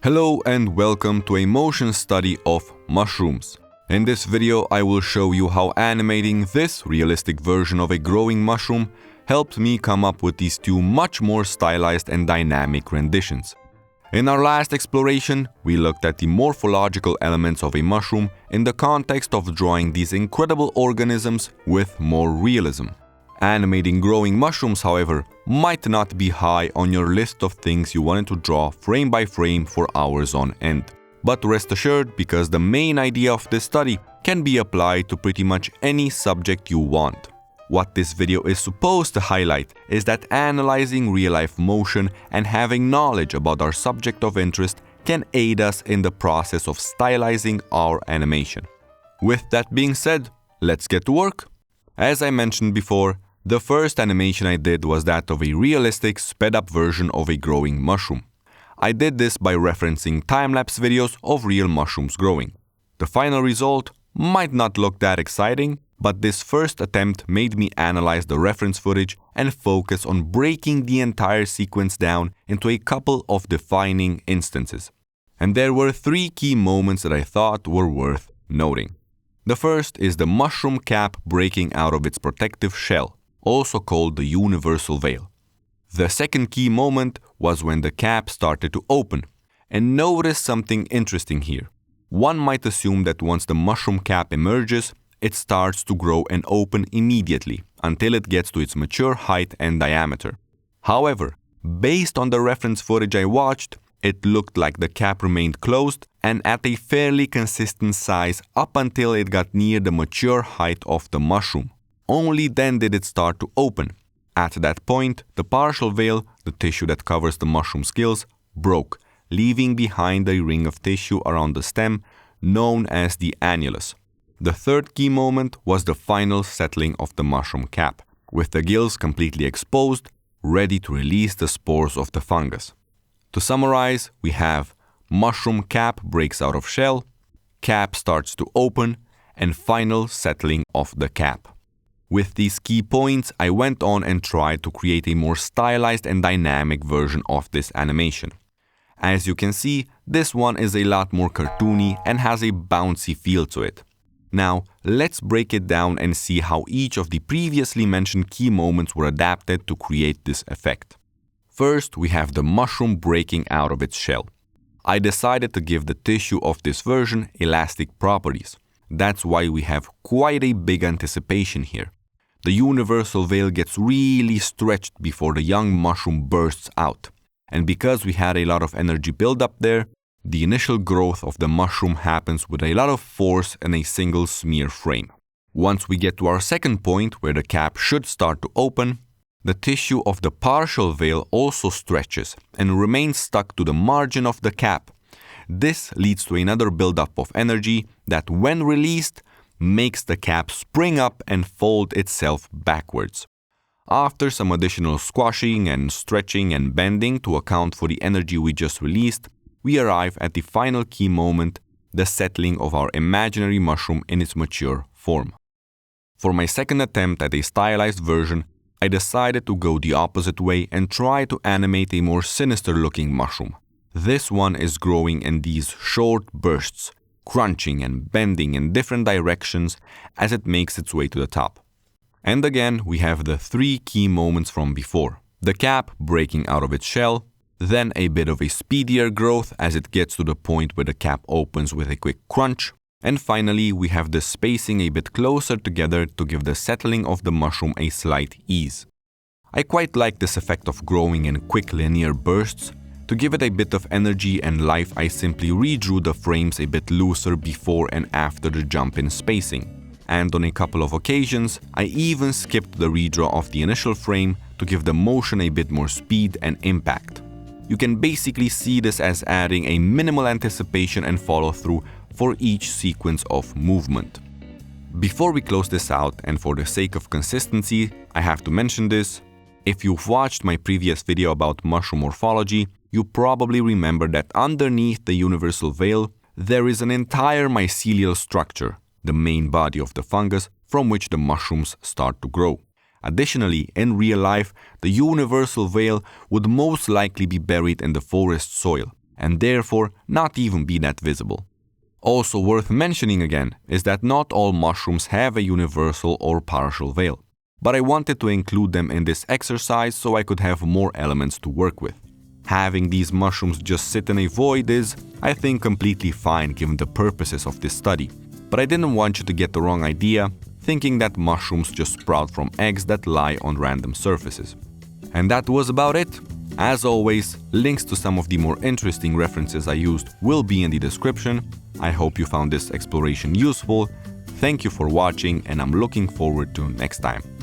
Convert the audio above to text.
Hello and welcome to a motion study of mushrooms. In this video, I will show you how animating this realistic version of a growing mushroom helped me come up with these two much more stylized and dynamic renditions. In our last exploration, we looked at the morphological elements of a mushroom in the context of drawing these incredible organisms with more realism. Animating growing mushrooms, however, might not be high on your list of things you wanted to draw frame by frame for hours on end. But rest assured, because the main idea of this study can be applied to pretty much any subject you want. What this video is supposed to highlight is that analyzing real-life motion and having knowledge about our subject of interest can aid us in the process of stylizing our animation. With that being said, let's get to work. As I mentioned before, the first animation I did was that of a realistic sped-up version of a growing mushroom. I did this by referencing time-lapse videos of real mushrooms growing. The final result might not look that exciting, but this first attempt made me analyze the reference footage and focus on breaking the entire sequence down into a couple of defining instances. And there were three key moments that I thought were worth noting. The first is the mushroom cap breaking out of its protective shell, also called the universal veil. The second key moment was when the cap started to open. And notice something interesting here. One might assume that once the mushroom cap emerges, it starts to grow and open immediately until it gets to its mature height and diameter. However, based on the reference footage I watched, it looked like the cap remained closed and at a fairly consistent size up until it got near the mature height of the mushroom. Only then did it start to open. At that point, the partial veil, the tissue that covers the mushroom's gills, broke, leaving behind a ring of tissue around the stem known as the annulus. The third key moment was the final settling of the mushroom cap, with the gills completely exposed, ready to release the spores of the fungus. To summarize, we have mushroom cap breaks out of shell, cap starts to open, and final settling of the cap. With these key points, I went on and tried to create a more stylized and dynamic version of this animation. As you can see, this one is a lot more cartoony and has a bouncy feel to it. Now, let's break it down and see how each of the previously mentioned key moments were adapted to create this effect. First, we have the mushroom breaking out of its shell. I decided to give the tissue of this version elastic properties. That's why we have quite a big anticipation here. The universal veil gets really stretched before the young mushroom bursts out. And because we had a lot of energy buildup there, the initial growth of the mushroom happens with a lot of force in a single smear frame. Once we get to our second point, where the cap should start to open, the tissue of the partial veil also stretches and remains stuck to the margin of the cap. This leads to another buildup of energy that, when released, makes the cap spring up and fold itself backwards. After some additional squashing and stretching and bending to account for the energy we just released, we arrive at the final key moment, the settling of our imaginary mushroom in its mature form. For my second attempt at a stylized version, I decided to go the opposite way and try to animate a more sinister-looking mushroom. This one is growing in these short bursts, crunching and bending in different directions as it makes its way to the top. And again, we have the three key moments from before. The cap breaking out of its shell, then a bit of a speedier growth as it gets to the point where the cap opens with a quick crunch, and finally we have the spacing a bit closer together to give the settling of the mushroom a slight ease. I quite like this effect of growing in quick linear bursts. To give it a bit of energy and life, I simply redrew the frames a bit looser before and after the jump in spacing. And on a couple of occasions, I even skipped the redraw of the initial frame to give the motion a bit more speed and impact. You can basically see this as adding a minimal anticipation and follow-through for each sequence of movement. Before we close this out, and for the sake of consistency, I have to mention this. If you've watched my previous video about mushroom morphology, you probably remember that underneath the universal veil, there is an entire mycelial structure, the main body of the fungus from which the mushrooms start to grow. Additionally, in real life, the universal veil would most likely be buried in the forest soil, and therefore not even be that visible. Also worth mentioning again is that not all mushrooms have a universal or partial veil, but I wanted to include them in this exercise so I could have more elements to work with. Having these mushrooms just sit in a void is, I think, completely fine given the purposes of this study, but I didn't want you to get the wrong idea, thinking that mushrooms just sprout from eggs that lie on random surfaces. And that was about it. As always, links to some of the more interesting references I used will be in the description. I hope you found this exploration useful. Thank you for watching, and I'm looking forward to next time.